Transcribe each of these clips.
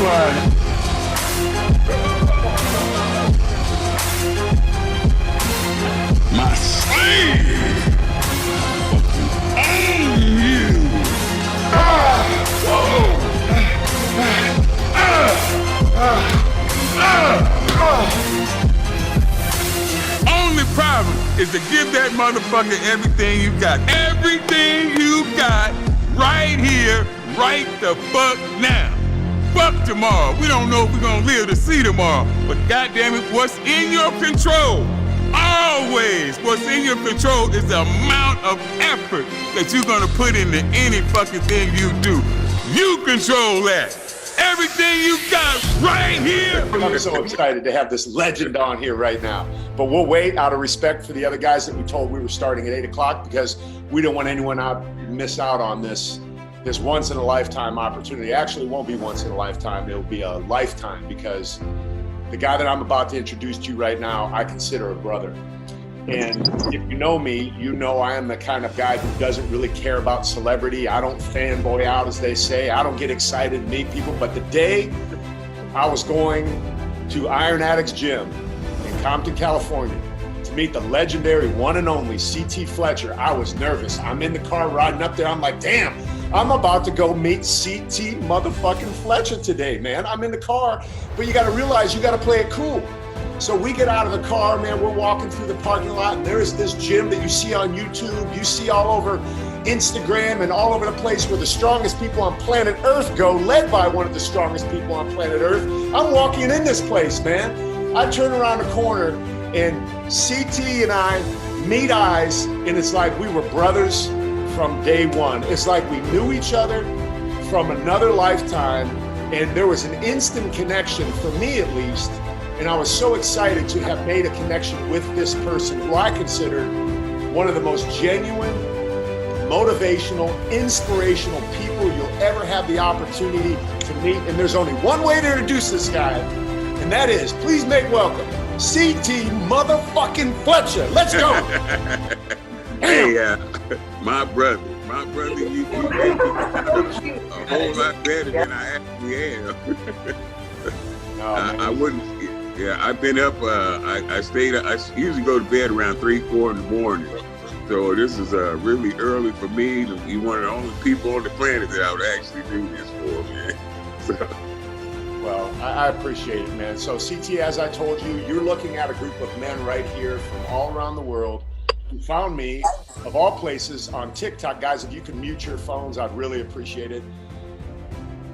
one. My slave own you. Only problem is to give that motherfucker everything you got. Everything you got right here, right the fuck now. Fuck tomorrow. We don't know if we're gonna live to see tomorrow. But goddamn it, what's in your control? Always, what's in your control is the amount of effort that you're gonna put into any fucking thing you do. You control that. Everything you got right here. I'm so excited to have this legend on here right now. But we'll wait out of respect for the other guys that we told we were starting at 8 o'clock because we don't want anyone miss out on this once in a lifetime opportunity. Actually, it won't be once in a lifetime. It'll be a lifetime because the guy that I'm about to introduce to you right now, I consider a brother. And if you know me, you know I am the kind of guy who doesn't really care about celebrity. I don't fanboy out, as they say. I don't get excited to meet people. But the day I was going to Iron Addicts Gym in Compton, California, to meet the legendary one and only CT Fletcher, I was nervous. I'm in the car riding up there. I'm like, damn, I'm about to go meet CT motherfucking Fletcher today, man. I'm in the car, but you got to realize you got to play it cool. So we get out of the car, man, we're walking through the parking lot, and there is this gym that you see on YouTube, you see all over Instagram and all over the place where the strongest people on planet Earth go, led by one of the strongest people on planet Earth. I'm walking in this place, man. I turn around the corner, and CT and I meet eyes, and it's like we were brothers from day one. It's like we knew each other from another lifetime, and there was an instant connection, for me at least. And I was so excited to have made a connection with this person who I consider one of the most genuine, motivational, inspirational people you'll ever have the opportunity to meet. And there's only one way to introduce this guy, and that is, please make welcome, CT motherfucking Fletcher. Let's go. Hey, my brother, you make me a whole lot better than I actually am. I wouldn't. Yeah, I've been up. I stayed. I usually go to bed around 3, 4 in the morning. So this is really early for me. You're one of the only people on the planet that I would actually do this for, man. So. Well, I appreciate it, man. So CT, as I told you, you're looking at a group of men right here from all around the world who found me, of all places, on TikTok. Guys, if you can mute your phones, I'd really appreciate it.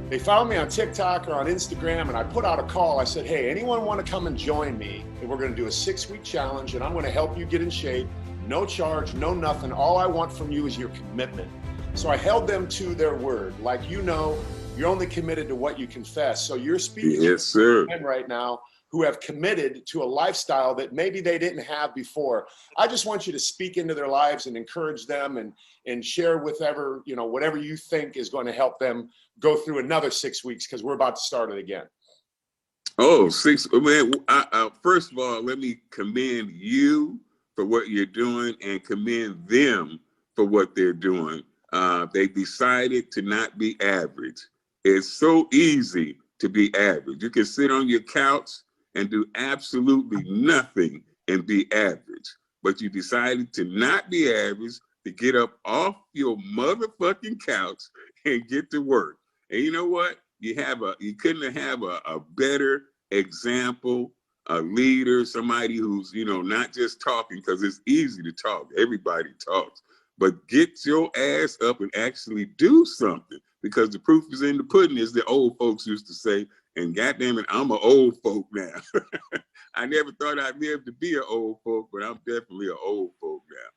They found me on TikTok or on Instagram, and I put out a call. I said, hey, anyone want to come and join me? And we're going to do a 6-week challenge, and I'm going to help you get in shape. No charge, no nothing. All I want from you is your commitment. So I held them to their word. Like, you know, you're only committed to what you confess. So you're speaking to men right now who have committed to a lifestyle that maybe they didn't have before. I just want you to speak into their lives and encourage them and share with whatever you think is going to help them go through another 6 weeks, because we're about to start it again. Oh, 6, man. First of all, let me commend you for what you're doing and commend them for what they're doing. They decided to not be average. It's so easy to be average. You can sit on your couch and do absolutely nothing and be average. But you decided to not be average, to get up off your motherfucking couch and get to work. And you know what? You couldn't have a better example, a leader, somebody who's, not just talking, because it's easy to talk. Everybody talks. But get your ass up and actually do something, because the proof is in the pudding, as the old folks used to say. And goddamn it, I'm an old folk now. I never thought I'd live to be an old folk, but I'm definitely an old folk now.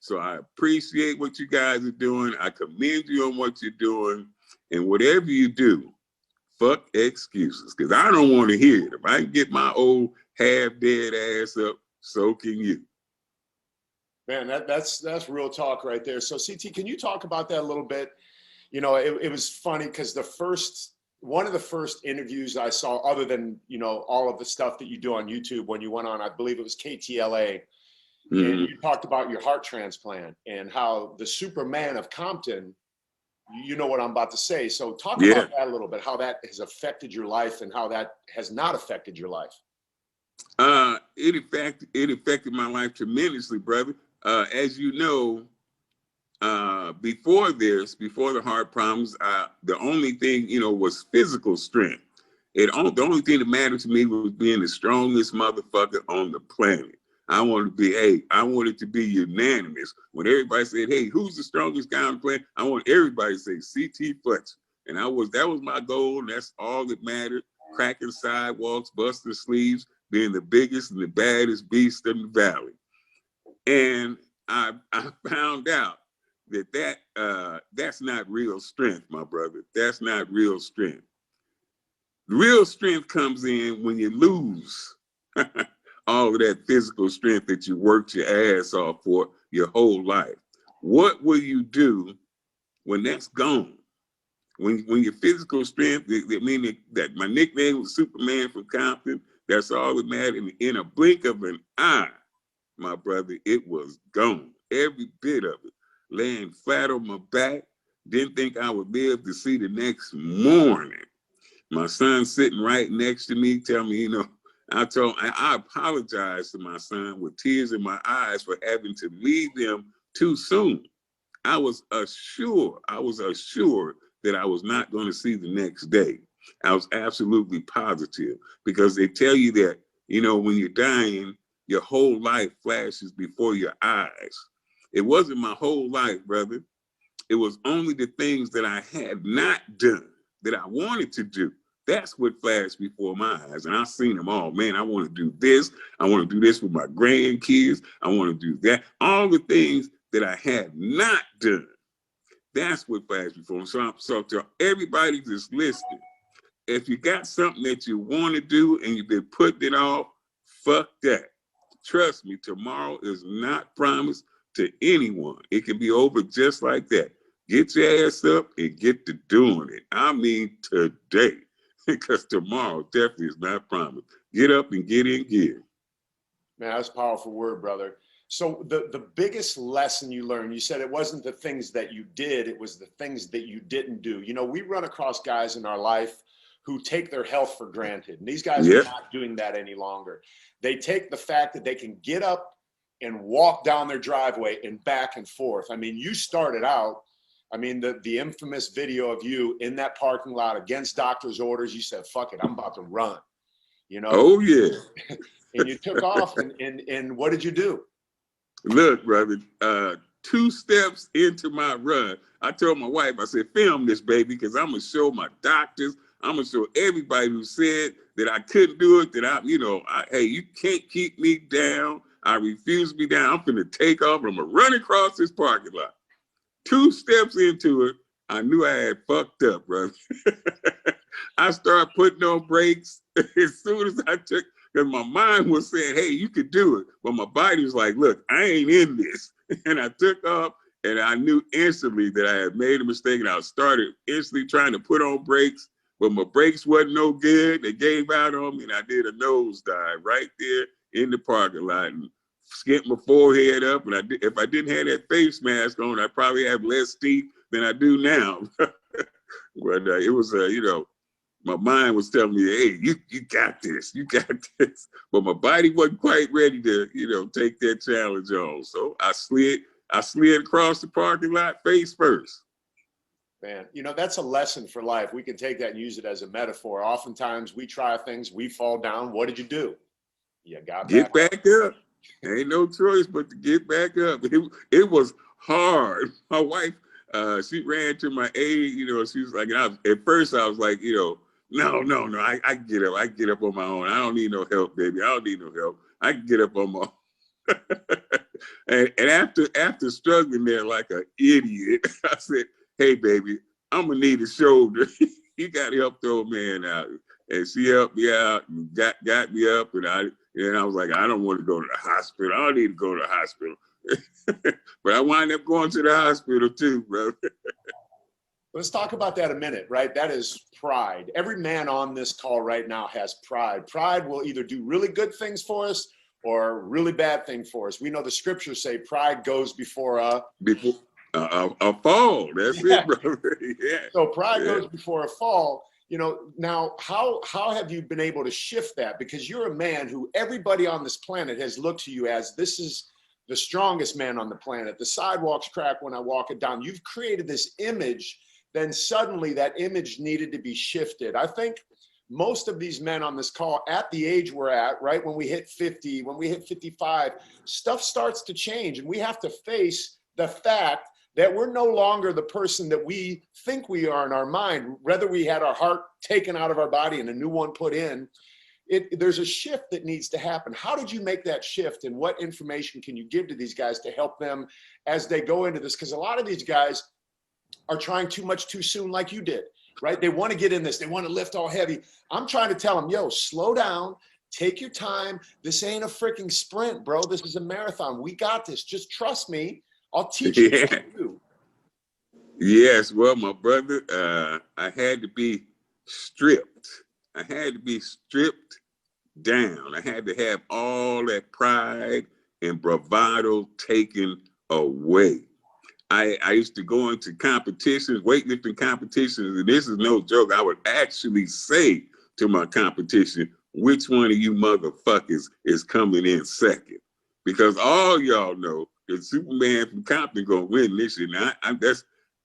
So I appreciate what you guys are doing. I commend you on what you're doing. And whatever you do, fuck excuses, because I don't want to hear it. If I can get my old half-dead ass up, so can you. Man, that's real talk right there. So CT, can you talk about that a little bit? It was funny because one of the first interviews I saw, other than, all of the stuff that you do on YouTube, when you went on, I believe it was KTLA, and you talked about your heart transplant and how the Superman of Compton you know what I'm about to say. So talk Yeah. about that a little bit, how that has affected your life and how that has not affected your life. It affected my life tremendously, brother. As you know, before the heart problems, the only thing, was physical strength. The only thing that mattered to me was being the strongest motherfucker on the planet. I wanted to be unanimous. When everybody said, hey, who's the strongest guy on the planet? I want everybody to say CT Fletcher. And that was my goal, and that's all that mattered. Cracking sidewalks, busting sleeves, being the biggest and the baddest beast in the valley. And I found out that's not real strength, my brother. That's not real strength. Real strength comes in when you lose all of that physical strength that you worked your ass off for your whole life. What will you do when that's gone? When your physical strength, meaning that my nickname was Superman from Compton, that's all that mattered. In a blink of an eye, my brother, it was gone. Every bit of it. Laying flat on my back, didn't think I would live to see the next morning. My son sitting right next to me, tell me, I apologized to my son with tears in my eyes for having to leave them too soon. I was assured that I was not going to see the next day. I was absolutely positive, because they tell you that, when you're dying, your whole life flashes before your eyes. It wasn't my whole life, brother. It was only the things that I had not done that I wanted to do. That's what flashed before my eyes. And I've seen them all. Man, I want to do this. I want to do this with my grandkids. I want to do that. All the things that I had not done. That's what flashed before me. So to everybody that's listening, if you got something that you want to do and you've been putting it off, fuck that. Trust me, tomorrow is not promised to anyone. It can be over just like that. Get your ass up and get to doing it. I mean today, because tomorrow definitely is not promised. Get up and get in gear. Man, that's a powerful word, brother. So the biggest lesson you learned, you said it wasn't the things that you did, it was the things that you didn't do. We run across guys in our life who take their health for granted. And these guys are not doing that any longer. They take the fact that they can get up and walk down their driveway and back and forth. I mean, you started out, the infamous video of you in that parking lot against doctor's orders. You said, fuck it, I'm about to run, Oh, yeah. And you took off, and what did you do? Look, brother, 2 steps into my run, I told my wife, I said, film this, baby, because I'm going to show my doctors, I'm going to show everybody who said that I couldn't do it, that hey, you can't keep me down. I refuse to be down. I'm going to take off. I'm going to run across this parking lot. 2 steps into it, I knew I had fucked up, brother. I started putting on brakes as soon as I took, because my mind was saying, hey, you could do it. But my body was like, look, I ain't in this. And I took off, and I knew instantly that I had made a mistake, and I started instantly trying to put on brakes, but my brakes wasn't no good. They gave out on me, and I did a nosedive right there in the parking lot and skipped my forehead up. And if I didn't have that face mask on, I'd probably have less teeth than I do now. But it was, my mind was telling me, hey, you got this, you got this. But my body wasn't quite ready to, take that challenge on. So I slid across the parking lot face first. Man, that's a lesson for life. We can take that and use it as a metaphor. Oftentimes we try things, we fall down. What did you do? You got get back up. Ain't no choice but to get back up. It was hard. My wife, she ran to my aid. She was like, at first I was like, no, I get up. I get up on my own. I don't need no help, baby. I don't need no help. I can get up on my own. and after struggling there like an idiot, I said, hey, baby, I'm going to need a shoulder. You got to help the old man out. And she helped me out and got me up. And I was like, I don't want to go to the hospital. I don't need to go to the hospital. But I wound up going to the hospital too, bro. Let's talk about that a minute, right? That is pride. Every man on this call right now has pride. Pride will either do really good things for us or really bad thing for us. We know the scriptures say pride goes before A fall. That's Yeah. it, brother. Yeah. So pride Yeah. goes before a fall. You know, now how have you been able to shift that? Because you're a man who everybody on this planet has looked to you as, this is the strongest man on the planet. The sidewalks crack when I walk it down. You've created this image, then suddenly that image needed to be shifted. I think most of these men on this call, at the age we're at, right, when we hit 50, when we hit 55, stuff starts to change, and we have to face the fact that we're no longer the person that we think we are in our mind. Whether we had our heart taken out of our body and a new one put in, there's a shift that needs to happen. How did you make that shift, and what information can you give to these guys to help them as they go into this? Because a lot of these guys are trying too much too soon, like you did, right? They want to get in this. They want to lift all heavy. I'm trying to tell them, yo, slow down. Take your time. This ain't a freaking sprint, bro. This is a marathon. We got this. Just trust me. I'll teach you what to do. Yes, well, my brother, I had to be stripped. I had to be stripped down. I had to have all that pride and bravado taken away. I used to go into competitions, weightlifting competitions, and this is no joke. I would actually say to my competition, which one of you motherfuckers is coming in second? Because all y'all know that Superman from Compton gonna win this year. Now,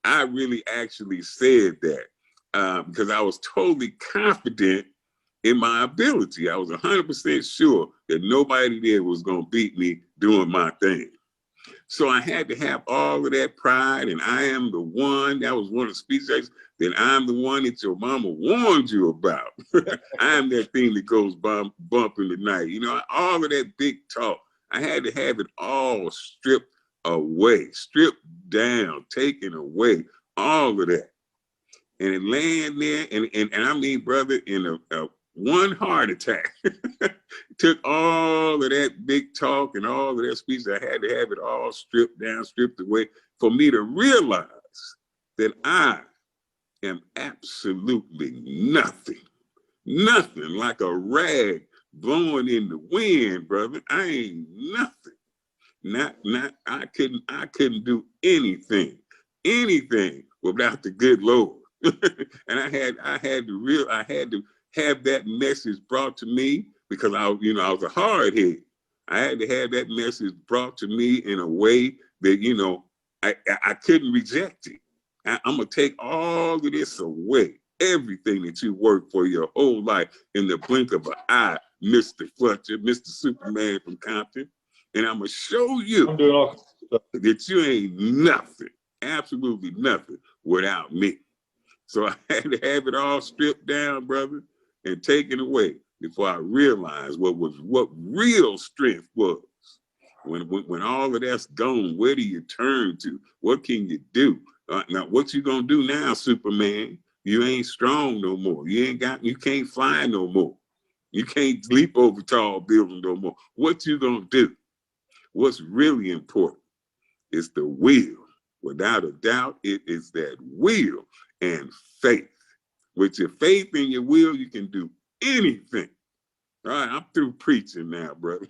I really actually said that because I was totally confident in my ability. I was 100% sure that nobody there was gonna beat me doing my thing. So I had to have all of that pride, and I am the one. That was one of the speeches. That I'm the one that your mama warned you about. I am that thing that goes bump in the night. You know, all of that big talk. I had to have it all stripped away, stripped down, taken away, all of that. And it laying there, and I mean, brother, in a one heart attack. Took all of that big talk and all of that speech. I had to have it all stripped down, stripped away for me to realize that I am absolutely nothing, nothing, like a rag blowing in the wind, brother. I ain't nothing. I couldn't do anything without the good Lord. And I had to have that message brought to me, because I was a hard head. I had to have that message brought to me in a way that, I couldn't reject it. I'm gonna take all of this away, everything that you worked for your whole life, in the blink of an eye, Mr. Fletcher, Mr. Superman from Compton. And I'm gonna show you that you ain't nothing, absolutely nothing without me. So I had to have it all stripped down, brother, and taken away before I realized what real strength was. When all of that's gone, where do you turn to? What can you do? Now, what you gonna do now, Superman? You ain't strong no more. You can't fly no more. You can't leap over tall buildings no more. What you gonna do? What's really important is the will. Without a doubt, it is that will and faith. With your faith and your will, you can do anything. All right, I'm through preaching now, brother.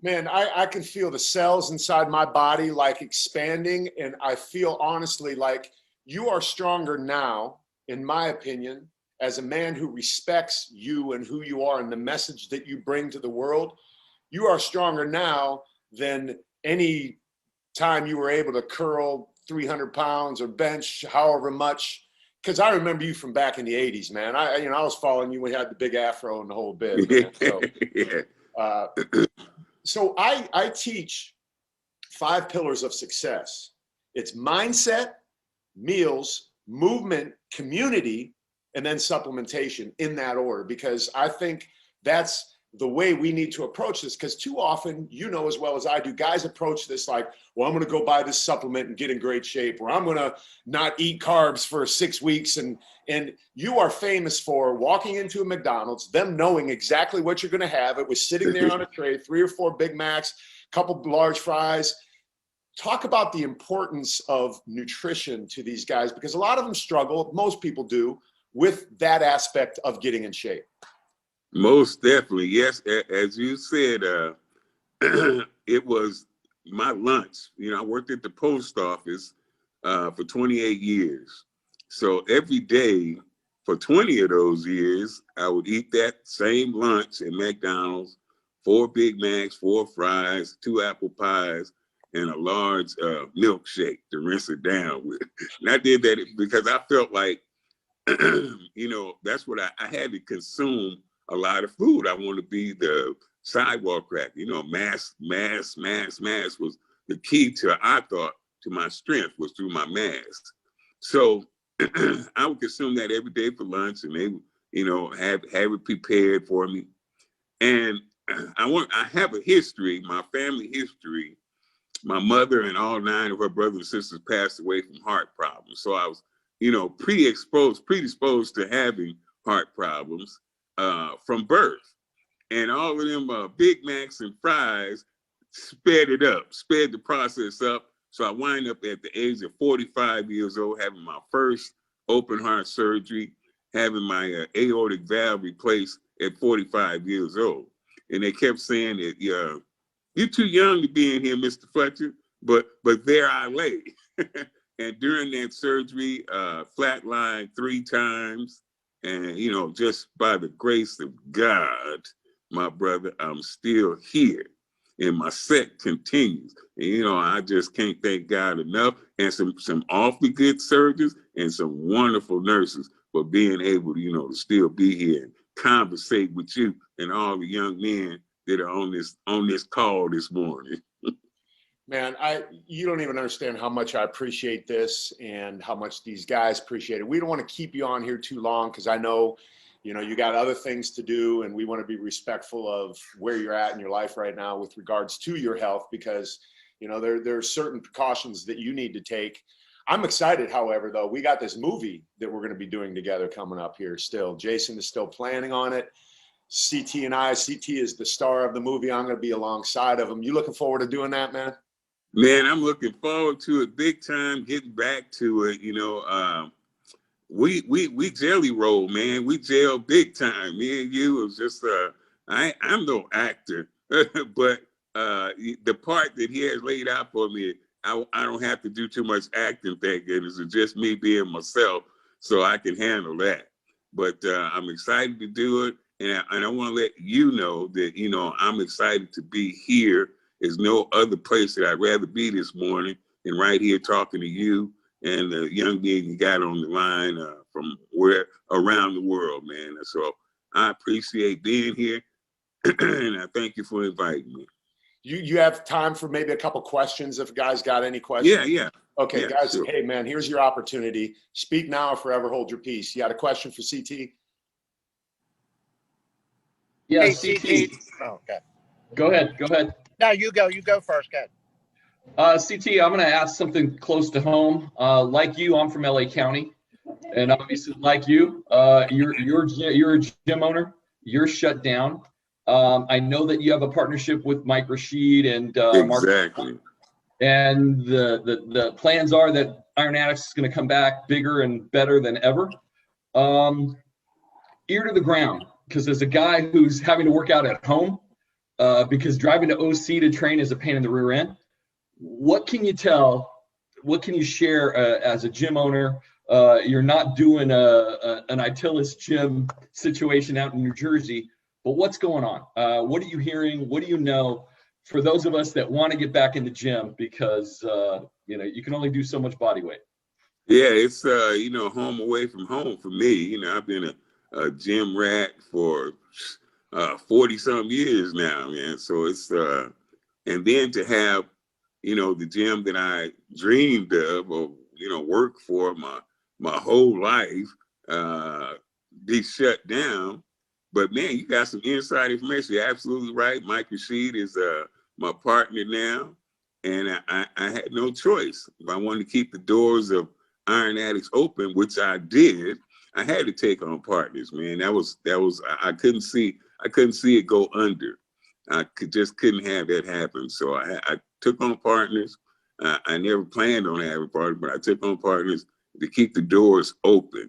Man, I can feel the cells inside my body like expanding, and I feel honestly like you are stronger now, in my opinion, as a man who respects you and who you are and the message that you bring to the world. You are stronger now than any time you were able to curl 300 pounds or bench however much. Because I remember you from back in the 80s, man. I was following you when you had the big afro and the whole bit, man. So, so I teach 5 pillars of success. It's mindset, meals, movement, community, and then supplementation, in that order, because I think that's the way we need to approach this. Because too often, as well as I do, guys approach this like, well, I'm going to go buy this supplement and get in great shape, or I'm going to not eat carbs for 6 weeks. And you are famous for walking into a McDonald's, them knowing exactly what you're going to have. It was sitting there on a tray, 3 or 4 Big Macs, couple large fries. Talk about the importance of nutrition to these guys, because a lot of them struggle, most people do, with that aspect of getting in shape. Most definitely, yes. As you said, it was my lunch. You know, I worked at the post office for 28 years. So every day for 20 of those years, I would eat that same lunch at McDonald's, 4 Big Macs, 4 fries, 2 apple pies, and a large milkshake to rinse it down with. And I did that because I felt like, you know, that's what I had to consume a lot of food. I want to be the sidewalk crack. You know, mass was the key to, I thought, to my strength was through my mass. So I would consume that every day for lunch, and they, you know, have it prepared for me. And I have a history, my family history. My mother and all 9 of her brothers and sisters passed away from heart problems. So I was, you know, predisposed to having heart problems from birth. And all of them Big Macs and fries sped the process up. So I wind up at the age of 45 years old, having my first open heart surgery, having my aortic valve replaced at 45 years old. And they kept saying that, you're too young to be in here, Mr. Fletcher, but there I lay. And during that surgery, flatlined 3 times. And, you know, just by the grace of God, my brother, I'm still here. And my set continues. And, you know, I just can't thank God enough. And some awfully good surgeons and some wonderful nurses for being able to, you know, to still be here and conversate with you and all the young men that are on this call this morning. Man, you don't even understand how much I appreciate this and how much these guys appreciate it. We don't want to keep you on here too long because I know, you know, you got other things to do, and we want to be respectful of where you're at in your life right now with regards to your health, because, you know, there are certain precautions that you need to take. I'm excited, however, though. We got this movie that we're going to be doing together coming up here still. Jason is still planning on it. CT is the star of the movie. I'm going to be alongside of him. You looking forward to doing that, man? Man, I'm looking forward to it big time, getting back to it. You know, we jelly roll, man. We gel big time. Me and you, it was just, I'm no actor, but the part that he has laid out for me, I don't have to do too much acting, thank goodness. It's just me being myself, so I can handle that. But I'm excited to do it. And I want to let you know that, you know, I'm excited to be here. There's no other place that I'd rather be this morning than right here talking to you and the young men you got on the line from where around the world, man. So I appreciate being here, and I thank you for inviting me. You have time for maybe a couple questions if guys got any questions? Yeah. Okay, yeah, guys, sure. Hey, man, here's your opportunity. Speak now or forever hold your peace. You got a question for CT? Yeah, Hey, CT. Oh, okay. Go ahead. No, you go first. Go ahead. CT, I'm going to ask something close to home. Like you, I'm from LA County, and obviously, like you, you're a gym owner. You're shut down. I know that you have a partnership with Mike Rashid and Exactly. Mark, and the plans are that Iron Addicts is going to come back bigger and better than ever. Ear to the ground, because as a guy who's having to work out at home, because driving to OC to train is a pain in the rear end. What can you tell? What can you share as a gym owner? You're not doing an Itilis gym situation out in New Jersey, but what's going on? What are you hearing? What do you know? For those of us that want to get back in the gym, because you know, you can only do so much body weight. Yeah, it's you know, home away from home for me. You know, I've been a gym rat for 40 some years now, man. So it's and then to have, you know, the gym that I dreamed of or, you know, worked for my whole life be shut down. But man, you got some inside information. You're absolutely right. Mike Rashid is my partner now, and I had no choice. If I wanted to keep the doors of Iron Addicts open, which I did, I had to take on partners, man. That was I couldn't see it go under. I couldn't have that happen. So I took on partners. I never planned on having partners, but I took on partners to keep the doors open.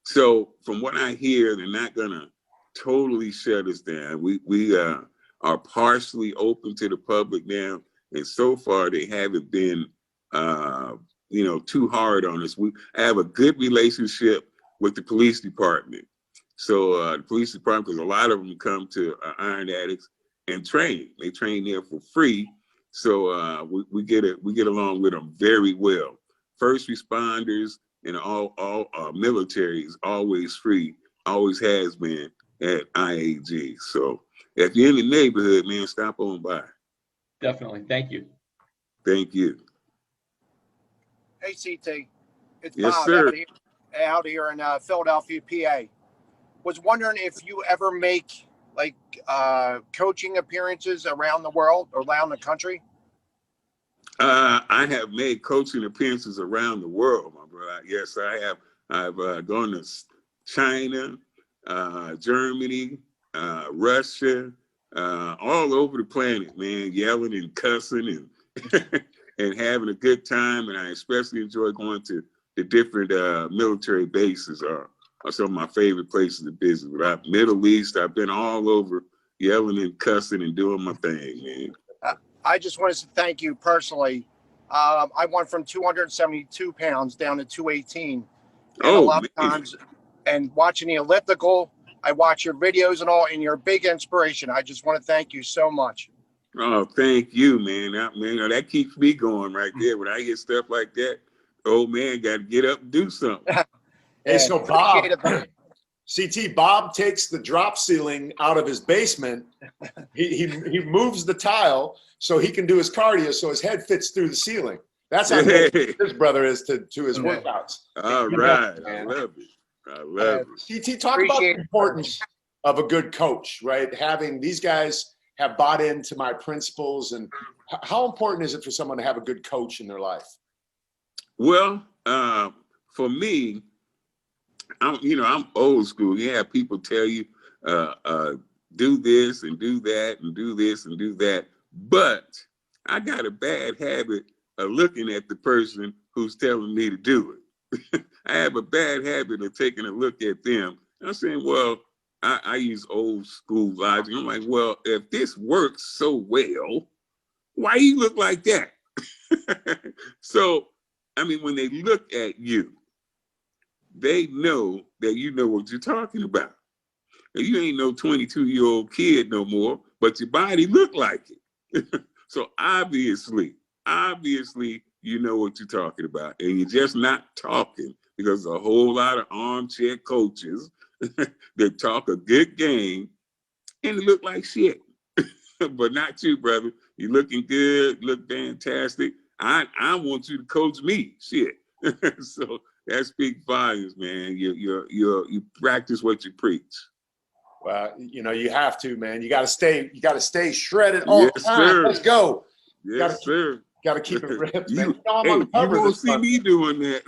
So from what I hear, they're not gonna totally shut us down. We are partially open to the public now. And so far, they haven't been, too hard on us. I have a good relationship with the police department. So the police department, because a lot of them come to Iron Addicts and train. They train there for free. So we get along with them very well. First responders and all military is always free, always has been at IAG. So if you're in the neighborhood, man, stop on by. Definitely. Thank you. Thank you. Hey, CT. It's Yes, Bob sir. out here in Philadelphia, PA. Was wondering if you ever make like coaching appearances around the world or around the country? I have made coaching appearances around the world, my brother. Yes, I have. I've gone to China, Germany, Russia, all over the planet, man, yelling and cussing and and having a good time. And I especially enjoy going to the different military bases are some of my favorite places to visit. But Middle East, I've been all over yelling and cussing and doing my thing, man. I just wanted to thank you personally. I went from 272 pounds down to 218. And a lot of times, and watching the elliptical, I watch your videos and all, and you're a big inspiration. I just want to thank you so much. Oh, thank you, man. That keeps me going right there. When I hear stuff like that, old man got to get up and do something. Hey, so Bob, CT, Bob takes the drop ceiling out of his basement. He moves the tile so he can do his cardio, so his head fits through the ceiling. That's how good his brother is to his workouts. All right, I love it. I love it. CT, talk about the importance of a good coach, right? Having these guys have bought into my principles, and how important is it for someone to have a good coach in their life? Well, for me, I'm old school. You have people tell you, do this and do that and do this and do that. But I got a bad habit of looking at the person who's telling me to do it. I have a bad habit of taking a look at them. I'm saying, well, I use old school logic. I'm like, well, if this works so well, why you look like that? So, I mean, when they look at you, they know that you know what you're talking about. And you ain't no 22-year-old kid no more, but your body look like it. So obviously, you know what you're talking about. And you're just not talking, because a whole lot of armchair coaches that talk a good game and they look like shit. But not you, brother. You're looking good, look fantastic. I want you to coach me, shit. So that speaks volumes, man. You practice what you preach. Well, you have to, man. You got to stay shredded all the time. Sir. Let's go. Yes, sir. Got to keep it ripped, man. You won't see me doing that.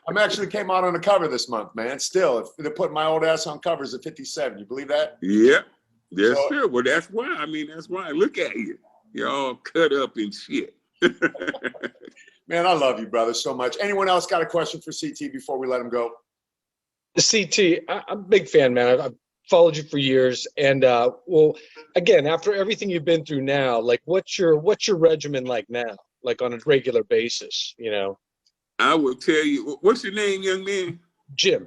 I'm actually came out on the cover this month, man. Still, they're putting my old ass on covers at 57. You believe that? Yeah. Yes, sir. Well, that's why. That's why. Look at you. You're all cut up and shit. Man, I love you, brother, so much. Anyone else got a question for CT before we let him go? CT, I'm a big fan, man. I've followed you for years, and well, again, after everything you've been through now, like, what's your regimen like now, like on a regular basis? I will tell you. What's your name, young man? Jim.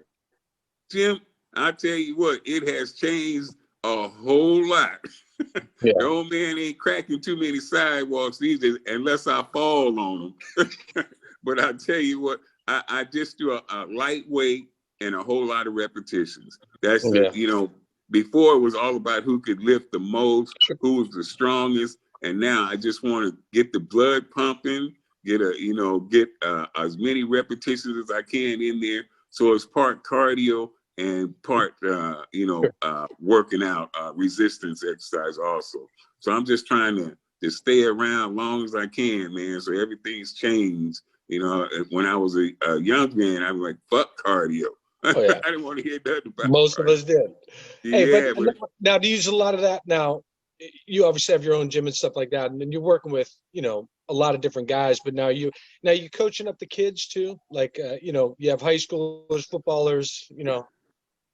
Jim, I tell you what, it has changed a whole lot. Yeah. The old man ain't cracking too many sidewalks these days unless I fall on them. But I tell you what, I just do a lightweight and a whole lot of repetitions. That's before it was all about who could lift the most, who was the strongest, and now I just want to get the blood pumping, get as many repetitions as I can in there. So it's part cardio and part working out, resistance exercise also. So I'm just trying to stay around as long as I can, man. So everything's changed. When I was a young man, I was like, fuck cardio. Oh, yeah. I didn't want to hear that about most cardio. of us did. Yeah, hey, but now do you use a lot of that now? You obviously have your own gym and stuff like that, and then you're working with a lot of different guys. But now you coaching up the kids too, like you have high schoolers, footballers.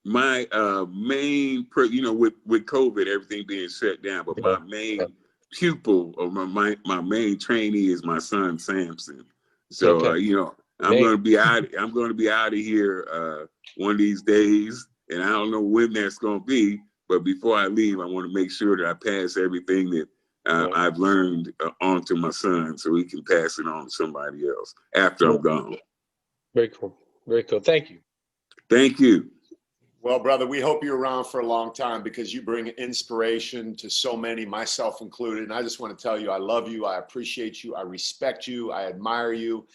My main, with COVID, everything being shut down, but my main pupil or my main trainee is my son Samson. So Okay. you know, I'm going to be out of here one of these days, and I don't know when that's going to be. But before I leave, I want to make sure that I pass everything that I've learned on to my son, so he can pass it on to somebody else after I'm gone. Very cool. Very cool. Thank you. Thank you. Well, brother, we hope you're around for a long time because you bring inspiration to so many, myself included. And I just want to tell you, I love you. I appreciate you. I respect you. I admire you.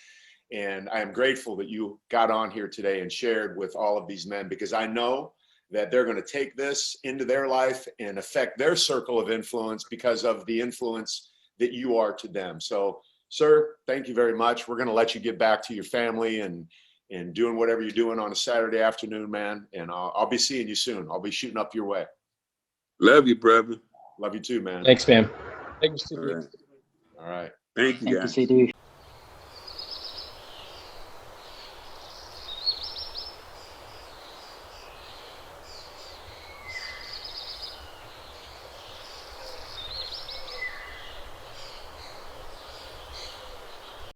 And I am grateful that you got on here today and shared with all of these men, because I know that they're going to take this into their life and affect their circle of influence because of the influence that you are to them. So, sir, thank you very much. We're going to let you get back to your family and doing whatever you're doing on a Saturday afternoon, man. And I'll be seeing you soon. I'll be shooting up your way. Love you, brother. Love you too, man. Thanks, man. Thank you, All Steve. right. All right. Thank you, Thank you, guys. CD.